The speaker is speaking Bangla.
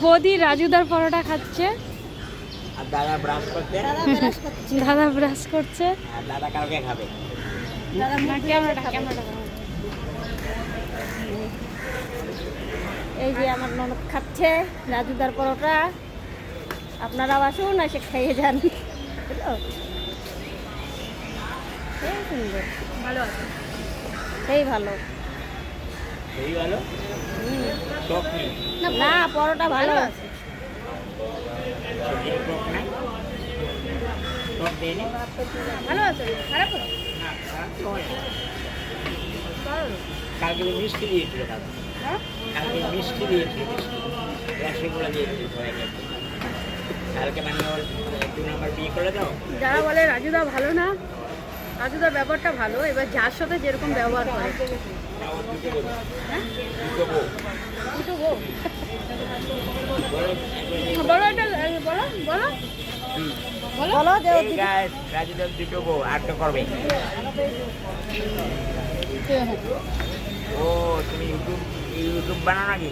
বৌদি রাজুদার পরোটা খাচ্ছে আর দাদা ব্রাশ করছে। দাদা ব্রাশ করছে। আর দাদা কালকে খাবে। এই যে আমার ননদ খাচ্ছে রাজুদার পরোটা। আপনারাও আসুন, এসে খেয়ে যান। বুঝলো? সেই সুন্দর, ভালো আছে। সেই ভালো। এই ভালো টক নেই, না, পরোটা ভালো আছে। সবজির টক নাই, টক দেয়নি। ভালো আছে, খারাপ না। না, খারাপ তো হয় না। কালকে তো মিষ্টি দিয়েছিল দাদা। কালকে মিষ্টি দিয়েছিল, মিষ্টি রসগোল্লা দিয়েছিল সবাইকে। কালকে মানে ওর 2 নাম্বার বিয়ে করে দাও। যারা বলে রাজুদা ভালো না, রাজুদার ব্যাপারটা ভালো, এবার যার সাথে যেরকম ব্যবহার করে। না, ওর দুটো বউ। দুটো বউ। দুটো বউ। বলো, বলো এটা, বলো বলো বলো যে এই guys, রাজুদার দুটো বউ, আর তো করবে। ও তুমি ইউটিউব বানাও নাকি?